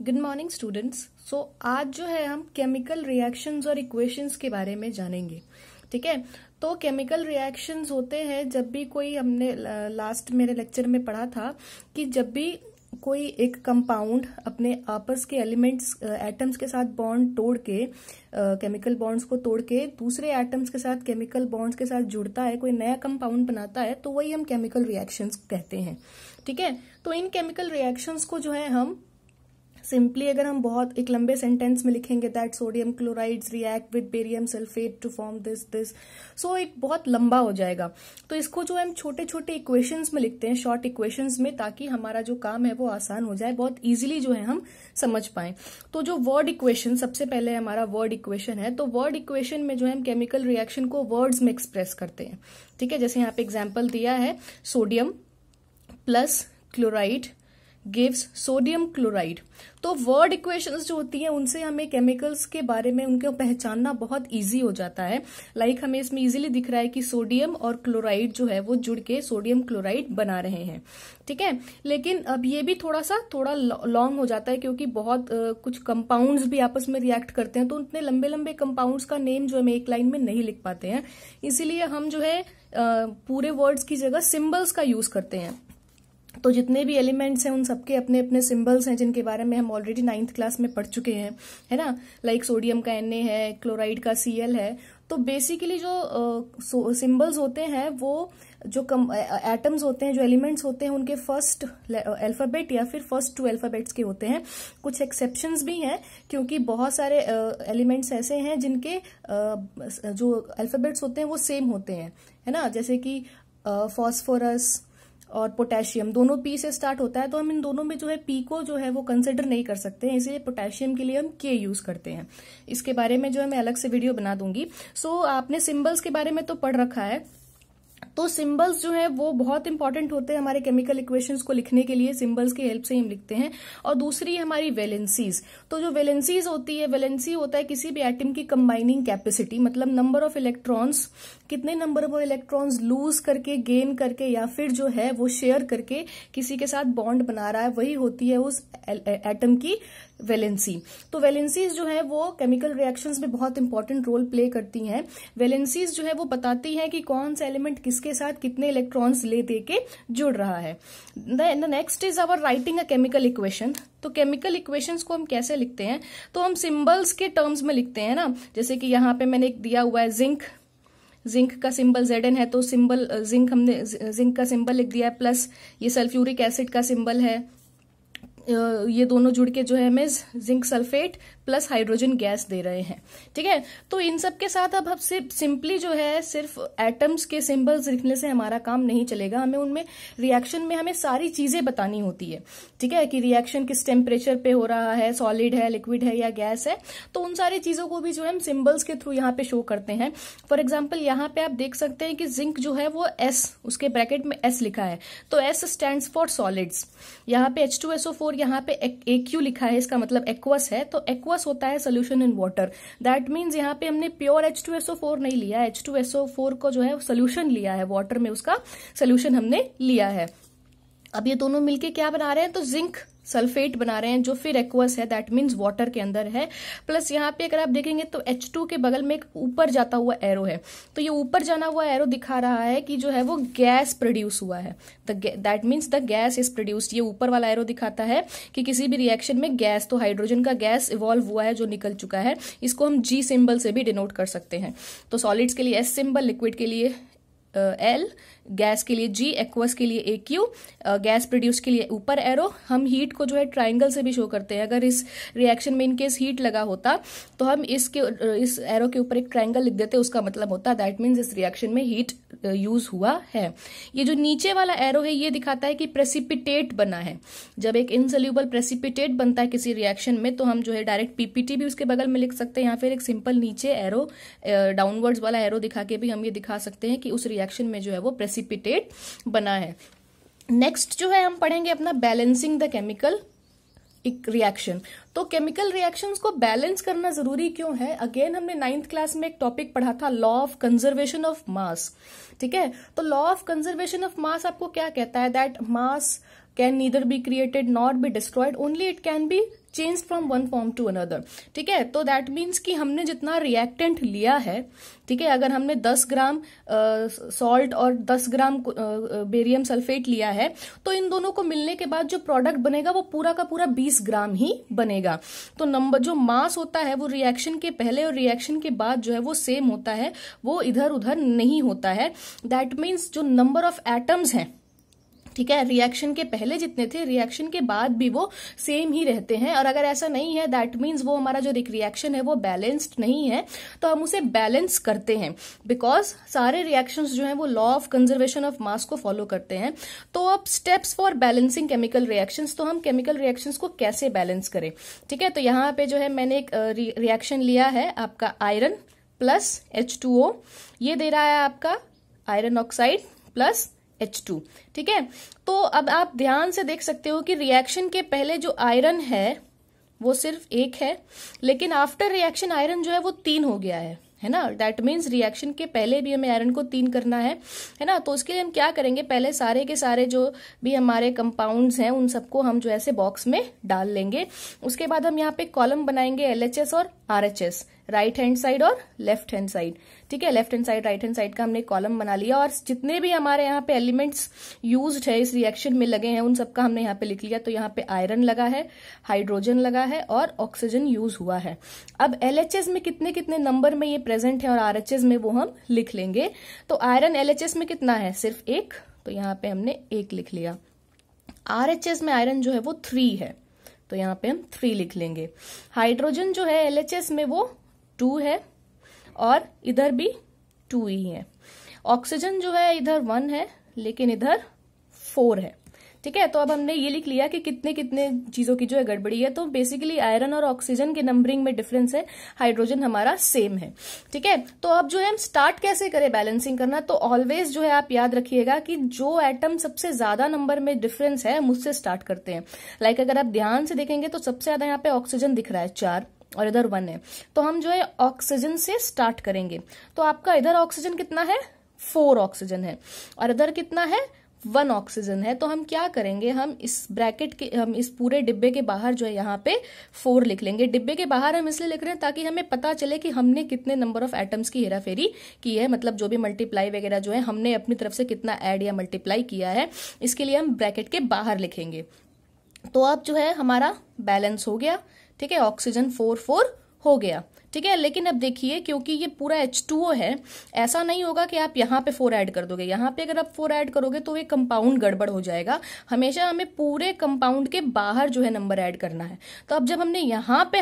Good morning students. आज जो है हम केमिकल रिएक्शंस और इक्वेशंस के बारे में जानेंगे। ठीक है, तो केमिकल रिएक्शंस होते हैं जब भी कोई, हमने लास्ट मेरे लेक्चर में पढ़ा था कि जब भी कोई एक कंपाउंड अपने आपस के एलिमेंट्स एटम्स के साथ बॉन्ड तोड़ के, केमिकल बॉन्ड्स को तोड़ के दूसरे एटम्स के साथ केमिकल बॉन्ड्स के साथ जुड़ता है, कोई नया कंपाउंड बनाता है, तो वही हम केमिकल रिएक्शंस कहते हैं। ठीक है, तो इन केमिकल रिएक्शंस को जो है हम सिंपली, अगर हम बहुत एक लंबे सेंटेंस में लिखेंगे that sodium chlorides react with barium sulphate to form this, so एक बहुत लंबा हो जाएगा। तो इसको जो हम छोटे छोटे इक्वेशंस में लिखते हैं, शॉर्ट इक्वेशंस में, ताकि हमारा जो काम है वो आसान हो जाए, बहुत इजीली जो है हम समझ पाए। तो जो वर्ड इक्वेशन, सबसे पहले हमारा वर्ड इक्वेशन है, तो वर्ड इक्वेशन में जो है हम केमिकल रिएक्शन को वर्ड्स में एक्सप्रेस करते हैं। ठीक है, जैसे यहाँ पे एग्जाम्पल दिया है, sodium plus chloride gives sodium chloride. तो वर्ड इक्वेशंस जो होती हैं उनसे हमें केमिकल्स के बारे में उनको पहचानना बहुत इजी हो जाता है। लाइक हमें इसमें इजीली दिख रहा है कि सोडियम और क्लोराइड जो है वो जुड़ के सोडियम क्लोराइड बना रहे हैं। ठीक है, लेकिन अब ये भी थोड़ा लॉन्ग हो जाता है, क्योंकि बहुत कुछ कंपाउंड्स भी आपस में रिएक्ट करते हैं, तो उतने लंबे लंबे कंपाउंड्स का नेम जो हम एक लाइन में नहीं लिख पाते हैं। इसीलिए हम जो है पूरे वर्ड्स की जगह सिंबल्स का यूज करते हैं। तो जितने भी एलिमेंट्स हैं उन सबके अपने अपने सिंबल्स हैं, जिनके बारे में हम ऑलरेडी 9th क्लास में पढ़ चुके हैं, है ना। लाइक सोडियम का Na है, क्लोराइड का Cl है। तो बेसिकली जो सिंबल्स होते हैं वो जो एटम्स होते हैं, जो एलिमेंट्स होते हैं, उनके फर्स्ट अल्फाबेट या फिर फर्स्ट 2 अल्फाबेट्स के होते हैं। कुछ एक्सेप्शंस भी हैं, क्योंकि बहुत सारे एलिमेंट्स ऐसे हैं जिनके जो अल्फाबेट्स होते हैं वो सेम होते हैं, है ना। जैसे कि फॉस्फोरस और पोटेशियम दोनों पी से स्टार्ट होता है, तो हम इन दोनों में जो है पी को जो है वो कंसिडर नहीं कर सकते हैं, इसलिए पोटेशियम के लिए हम के यूज करते हैं। इसके बारे में जो है मैं अलग से वीडियो बना दूंगी। आपने सिंबल्स के बारे में तो पढ़ रखा है, तो सिंबल्स जो है वो बहुत इंपॉर्टेंट होते हैं हमारे केमिकल इक्वेशंस को लिखने के लिए। सिंबल्स की हेल्प से हम लिखते हैं। और दूसरी हमारी वैलेंसीज। तो जो वैलेंसीज होती है, वैलेंसी होता है किसी भी एटम की कंबाइनिंग कैपेसिटी, मतलब नंबर ऑफ इलेक्ट्रॉन्स, कितने नंबर ऑफ इलेक्ट्रॉन्स लूज करके, गेन करके, या फिर जो है वो शेयर करके किसी के साथ बॉन्ड बना रहा है, वही होती है उस एटम की वैलेंसी। तो वैलेंसीज जो है वो केमिकल रिएक्शंस में बहुत इंपॉर्टेंट रोल प्ले करती हैं। वैलेंसीज जो है वो बताती हैं कि कौन सा एलिमेंट किसके साथ कितने इलेक्ट्रॉन्स ले दे के जुड़ रहा है। The next is our writing a chemical equation. तो केमिकल इक्वेशंस को हम कैसे लिखते हैं, तो हम सिंबल्स के टर्म्स में लिखते हैं ना। जैसे कि यहाँ पे मैंने एक दिया हुआ है जिंक का सिंबल Zn है, तो सिंबल जिंक का सिंबल लिख दिया है, प्लस ये सल्फ्यूरिक एसिड का सिंबल है। ये दोनों जुड़ के जो है हमें zinc sulphate plus hydrogen gas दे रहे हैं। ठीक है, तो इन सब के साथ अब हम सिंपली जो है सिर्फ एटम्स के सिंबल्स लिखने से हमारा काम नहीं चलेगा। हमें उनमें रिएक्शन में हमें सारी चीजें बतानी होती है। ठीक है, कि रिएक्शन किस टेम्परेचर पे हो रहा है, सॉलिड है, लिक्विड है या गैस है, तो उन सारी चीजों को भी जो है हम सिंबल्स के थ्रू यहाँ पे शो करते हैं। फॉर एग्जाम्पल यहाँ पे आप देख सकते हैं कि जिंक जो है वो S, उसके ब्रैकेट में S लिखा है, तो S स्टैंड्स फॉर सॉलिड्स। यहाँ पे H2SO4, यहाँ पे AQ लिखा है, इसका मतलब एक्वस है, तो एक्वस होता है solution in water. That means यहाँ पे हमने प्योर H2SO4 नहीं लिया, H2SO4 को जो है सोल्यूशन लिया है, वाटर में उसका सोल्यूशन हमने लिया है। अब ये दोनों मिलके क्या बना रहे हैं, तो जिंक सल्फेट बना रहे हैं, जो फिर एक्वस है, दैट मीन्स वाटर के अंदर है। प्लस यहाँ पे अगर आप देखेंगे तो H2 के बगल में एक ऊपर जाता हुआ एरो है, तो ये ऊपर जाना हुआ एरो दिखा रहा है कि जो है वो गैस प्रोड्यूस हुआ है, that means the gas is produced. ये ऊपर वाला एरो दिखाता है कि किसी भी रिएक्शन में गैस, तो हाइड्रोजन का गैस इवॉल्व हुआ है जो निकल चुका है। इसको हम G सिंबल से भी डिनोट कर सकते हैं। तो सॉलिड्स के लिए S सिंबल, लिक्विड के लिए L, गैस के लिए G, एक्वस के लिए AQ, गैस प्रोड्यूस के लिए ऊपर एरो। हम हीट को जो है ट्राइंगल से भी शो करते हैं। अगर इस रिएक्शन में इनकेस हीट लगा होता तो हम इस एरो के ऊपर एक ट्राइंगल लिख देते, उसका मतलब होता दैट मीन्स इस रिएक्शन में हीट यूज हुआ है। ये जो नीचे वाला एरो है ये दिखाता है कि प्रेसिपिटेट बना है। जब एक इनसोल्यूबल प्रेसिपिटेट बनता है किसी रिएक्शन में, तो हम जो है डायरेक्ट PPT भी उसके बगल में लिख सकते हैं, या फिर एक सिंपल नीचे एरो, डाउनवर्ड्स वाला एरो दिखा के भी हम ये दिखा सकते हैं कि उस रिएक्शन में जो है वो प्रेसिपिटेट बना है। नेक्स्ट जो है हम पढ़ेंगे अपना बैलेंसिंग द केमिकल रिएक्शन। तो केमिकल रिएक्शंस को बैलेंस करना जरूरी क्यों है? अगेन हमने 9th क्लास में एक टॉपिक पढ़ा था, law of conservation of mass. ठीक है, तो law of conservation of mass आपको क्या कहता है? That mass can neither be created not be destroyed, only it can be change from one form to another. ठीक है, तो दैट मीन्स कि हमने जितना रिएक्टेंट लिया है, ठीक है, अगर हमने 10 ग्राम सॉल्ट और 10 ग्राम बेरियम सल्फेट लिया है, तो इन दोनों को मिलने के बाद जो प्रोडक्ट बनेगा वो पूरा का पूरा 20 ग्राम ही बनेगा। तो नंबर जो मास होता है वो रिएक्शन के पहले और रिएक्शन के बाद जो है वो सेम होता है, वो इधर उधर नहीं होता है। दैट मीन्स जो नंबर ऑफ एटम्स हैं, ठीक है, रिएक्शन के पहले जितने थे रिएक्शन के बाद भी वो सेम ही रहते हैं। और अगर ऐसा नहीं है दैट मीन्स वो हमारा जो रिएक्शन है वो बैलेंस्ड नहीं है, तो हम उसे बैलेंस करते हैं, बिकॉज सारे रिएक्शंस जो हैं वो लॉ ऑफ कंजर्वेशन ऑफ मास को फॉलो करते हैं। तो अब steps for balancing chemical reactions, तो हम केमिकल रिएक्शंस को कैसे बैलेंस करें। ठीक है, तो यहाँ पे जो है मैंने एक रिएक्शन लिया है आपका आयरन प्लस H2O, ये दे रहा है आपका आयरन ऑक्साइड प्लस H2। ठीक है, तो अब आप ध्यान से देख सकते हो कि रिएक्शन के पहले जो आयरन है वो सिर्फ एक है, लेकिन आफ्टर रिएक्शन आयरन जो है वो 3 हो गया है ना। दैट मीन्स रिएक्शन के पहले भी हमें आयरन को 3 करना है ना। तो उसके लिए हम क्या करेंगे, पहले सारे के सारे जो भी हमारे कंपाउंड्स हैं उन सबको हम जो ऐसे बॉक्स में डाल लेंगे। उसके बाद हम यहाँ पे कॉलम बनाएंगे LHS और RHS, राइट हैंड साइड और लेफ्ट हैंड साइड। ठीक है, left hand side right hand side का हमने कॉलम बना लिया, और जितने भी हमारे यहाँ पे एलिमेंट्स यूज्ड है इस रिएक्शन में लगे हैं उन सबका हमने यहाँ पे लिख लिया। तो यहाँ पे आयरन लगा है, हाइड्रोजन लगा है और ऑक्सीजन यूज हुआ है। अब LHS में कितने कितने नंबर में ये प्रेजेंट है और RHS में वो हम लिख लेंगे। तो आयरन LHS में कितना है, सिर्फ 1, तो यहाँ पे हमने 1 लिख लिया। RHS में आयरन जो है वो 3 है, तो यहाँ पे हम 3 लिख लेंगे। हाइड्रोजन जो है LHS में वो 2 है और इधर भी 2 ही है। ऑक्सीजन जो है इधर 1 है लेकिन इधर 4 है। ठीक है, तो अब हमने ये लिख लिया कि कितने कितने चीजों की जो है गड़बड़ी है। तो बेसिकली आयरन और ऑक्सीजन के नंबरिंग में डिफरेंस है, हाइड्रोजन हमारा सेम है। ठीक है, तो अब जो है हम स्टार्ट कैसे करें बैलेंसिंग करना, तो ऑलवेज जो है आप याद रखिएगा कि जो एटम सबसे ज्यादा नंबर में डिफरेंस है हम उससे स्टार्ट करते हैं। लाइक अगर आप ध्यान से देखेंगे तो सबसे ज्यादा यहाँ पे ऑक्सीजन दिख रहा है 4 और इधर 1 है, तो हम जो है ऑक्सीजन से स्टार्ट करेंगे। तो आपका इधर ऑक्सीजन कितना है, 4 ऑक्सीजन है, और इधर कितना है, 1 ऑक्सीजन है। तो हम क्या करेंगे, हम इस ब्रैकेट के, हम इस पूरे डिब्बे के बाहर जो है यहाँ पे 4 लिख लेंगे। डिब्बे के बाहर हम इसलिए लिख रहे हैं ताकि हमें पता चले कि हमने कितने नंबर ऑफ एटम्स की हेराफेरी की है, मतलब जो भी मल्टीप्लाई वगैरह जो है हमने अपनी तरफ से कितना ऐड या मल्टीप्लाई किया है, इसके लिए हम ब्रैकेट के बाहर लिखेंगे। तो अब जो है हमारा बैलेंस हो गया। ठीक है, ऑक्सीजन 4 हो गया। ठीक है, लेकिन अब देखिए क्योंकि ये पूरा H2O है, ऐसा नहीं होगा कि आप यहाँ पे 4 ऐड कर दोगे। यहाँ पे अगर आप 4 ऐड करोगे तो ये कंपाउंड गड़बड़ हो जाएगा। हमेशा हमें पूरे कंपाउंड के बाहर जो है नंबर ऐड करना है। तो अब जब हमने यहाँ पे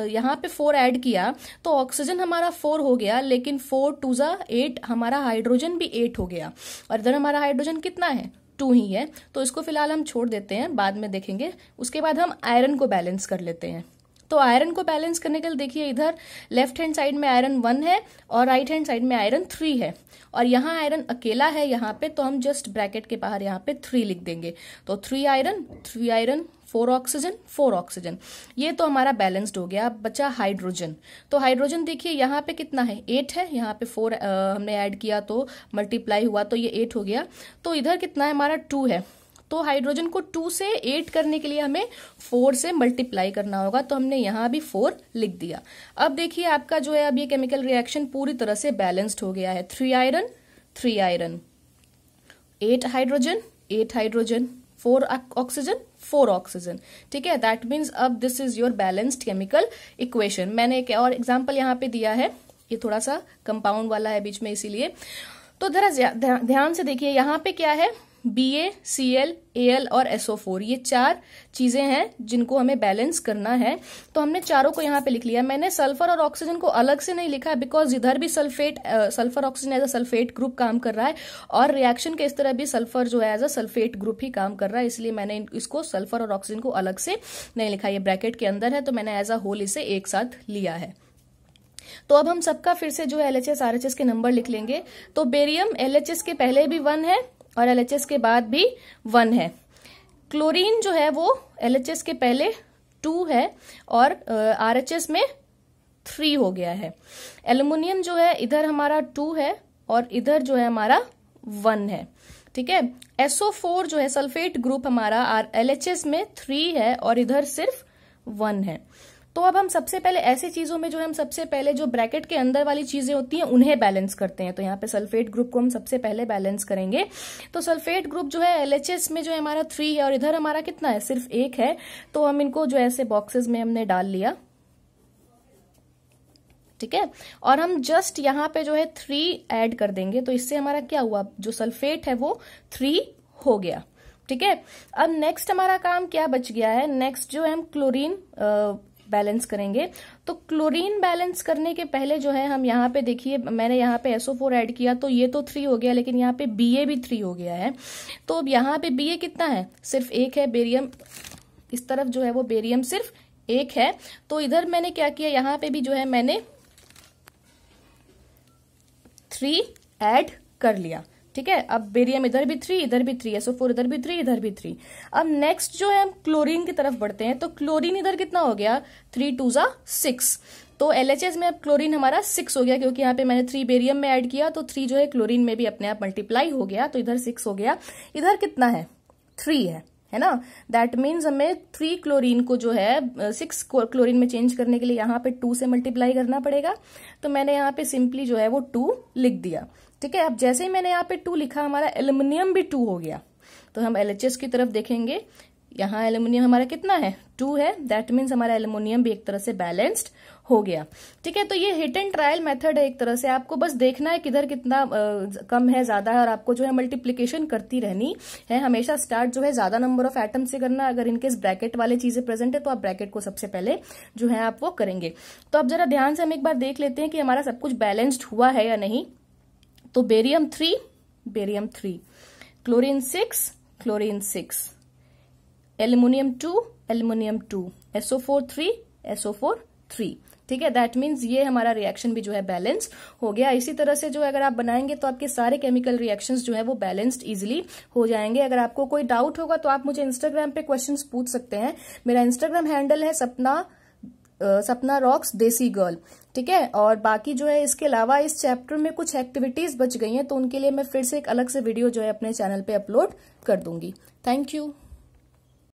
यहाँ पे 4 ऐड किया तो ऑक्सीजन हमारा 4 हो गया, लेकिन 4 2 जा 8, हमारा हाइड्रोजन भी 8 हो गया, और इधर हमारा हाइड्रोजन कितना है, 2 ही है। तो इसको फिलहाल हम छोड़ देते हैं, बाद में देखेंगे। उसके बाद हम आयरन को बैलेंस कर लेते हैं। तो आयरन को बैलेंस करने के लिए देखिए इधर लेफ्ट हैंड साइड में आयरन 1 है और राइट हैंड साइड में आयरन 3 है, और यहाँ आयरन अकेला है यहाँ पे, तो हम जस्ट ब्रैकेट के बाहर यहाँ पे 3 लिख देंगे। तो 3 आयरन 4 ऑक्सीजन 4 ऑक्सीजन, ये तो हमारा बैलेंस्ड हो गया। अब बचा हाइड्रोजन। तो हाइड्रोजन देखिए यहाँ पे कितना है, 8 है, यहाँ पे 4 हमने ऐड किया तो मल्टीप्लाई हुआ तो ये 8 हो गया। तो इधर कितना है हमारा, 2 है। तो हाइड्रोजन को 2 से 8 करने के लिए हमें 4 से मल्टीप्लाई करना होगा, तो हमने यहाँ भी 4 लिख दिया। अब देखिए आपका जो है अब ये केमिकल रिएक्शन पूरी तरह से बैलेंस्ड हो गया है। 3 आयरन 8 हाइड्रोजन 4 ऑक्सीजन 4 ऑक्सीजन। ठीक है, दैट मीन्स अब this is your balanced chemical equation. मैंने एक और एग्जाम्पल यहाँ पे दिया है, ये थोड़ा सा कंपाउंड वाला है बीच में, इसीलिए। तो जरा ध्यान से देखिए यहाँ पे क्या है, BaCl Al और SO4, ये 4 चीजें हैं जिनको हमें बैलेंस करना है। तो हमने चारों को यहाँ पे लिख लिया। मैंने सल्फर और ऑक्सीजन को अलग से नहीं लिखा बिकॉज इधर भी sulphur oxygen as a sulphate group काम कर रहा है, और रिएक्शन के इस तरह भी सल्फर जो है एज अ सल्फेट ग्रुप ही काम कर रहा है, इसलिए मैंने इसको सल्फर और ऑक्सीजन को अलग से नहीं लिखा। ये ब्रैकेट के अंदर है तो मैंने एज अ होल इसे एक साथ लिया है। तो अब हम सबका फिर से जो है LHS RHS के नंबर लिख लेंगे। तो बेरियम LHS के पहले भी 1 है और LHS के बाद भी 1 है। क्लोरीन जो है वो LHS के पहले 2 है और RHS में 3 हो गया है। एल्युमिनियम जो है इधर हमारा 2 है और इधर जो है हमारा 1 है। ठीक है, SO4 जो है सल्फेट ग्रुप हमारा LHS में 3 है और इधर सिर्फ 1 है। तो अब हम सबसे पहले ऐसी चीजों में जो है हम सबसे पहले जो ब्रैकेट के अंदर वाली चीजें होती हैं उन्हें बैलेंस करते हैं। तो यहाँ पे सल्फेट ग्रुप को हम सबसे पहले बैलेंस करेंगे। तो सल्फेट ग्रुप जो है LHS में जो है हमारा 3 है और इधर हमारा कितना है, सिर्फ 1 है। तो हम इनको जो ऐसे बॉक्सेस में हमने डाल लिया, ठीक है। और हम जस्ट यहाँ पे जो है 3 ऐड कर देंगे, तो इससे हमारा क्या हुआ, जो सल्फेट है वो 3 हो गया, ठीक है। अब नेक्स्ट हमारा काम क्या बच गया है, नेक्स्ट जो है हम क्लोरीन बैलेंस करेंगे। तो क्लोरीन बैलेंस करने के पहले जो है हम यहाँ पे देखिए, मैंने यहाँ पे SO4 ऐड किया तो ये तो 3 हो गया, लेकिन यहाँ पे Ba भी 3 हो गया है। तो अब यहाँ पे Ba कितना है, सिर्फ 1 है। बेरियम इस तरफ जो है वो बेरियम सिर्फ 1 है। तो इधर मैंने क्या किया, यहाँ पे भी जो है मैंने 3 ऐड कर लिया, ठीक है। अब बेरियम इधर भी 3, इधर भी 3, SO4 इधर भी 3, इधर भी 3। अब नेक्स्ट जो है हम क्लोरीन की तरफ बढ़ते हैं। तो क्लोरीन इधर कितना हो गया, 3 2 6। तो LHS में अब क्लोरीन हमारा 6 हो गया, क्योंकि यहाँ पे मैंने 3 बेरियम में ऐड किया, तो 3 जो है क्लोरीन में भी अपने आप मल्टीप्लाई हो गया, तो इधर 6 हो गया। इधर कितना है, 3 है ना। दैट मीन्स हमें 3 क्लोरीन को जो है 6 क्लोरीन में चेंज करने के लिए यहाँ पे 2 से मल्टीप्लाई करना पड़ेगा। तो मैंने यहाँ पे सिंपली जो है वो 2 लिख दिया, ठीक है। अब जैसे ही मैंने यहाँ पे 2 लिखा, हमारा एल्युमिनियम भी 2 हो गया। तो हम LHS की तरफ देखेंगे, यहाँ एल्युमिनियम हमारा कितना है, 2 है। दैट मीन्स हमारा एल्युमिनियम भी एक तरह से बैलेंस्ड हो गया, ठीक है। तो ये हिट एंड ट्रायल मेथड है एक तरह से, आपको बस देखना है किधर कितना कम है ज्यादा है, और आपको जो है मल्टीप्लीकेशन करती रहनी है। हमेशा स्टार्ट जो है ज्यादा नंबर ऑफ एटम से करना। अगर इनकेस ब्रैकेट वाले चीजें प्रेजेंट है तो आप ब्रैकेट को सबसे पहले जो है आप वो करेंगे। तो अब जरा ध्यान से हम एक बार देख लेते हैं कि हमारा सब कुछ बैलेंस्ड हुआ है या नहीं। तो बेरियम 3, क्लोरीन 6, एल्युमिनियम 2, SO4 3, ठीक है। दैट मीन्स ये हमारा रिएक्शन भी जो है बैलेंस हो गया। इसी तरह से जो अगर आप बनाएंगे तो आपके सारे केमिकल रिएक्शंस जो है वो बैलेंस्ड इजीली हो जाएंगे। अगर आपको कोई डाउट होगा तो आप मुझे इंस्टाग्राम पे क्वेश्चंस पूछ सकते हैं। मेरा इंस्टाग्राम हैंडल है सपना रॉक्स देसी गर्ल, ठीक है। और बाकी जो है इसके अलावा इस चैप्टर में कुछ एक्टिविटीज बच गई हैं, तो उनके लिए मैं फिर से एक अलग से वीडियो जो है अपने चैनल पे अपलोड कर दूंगी। Thank you.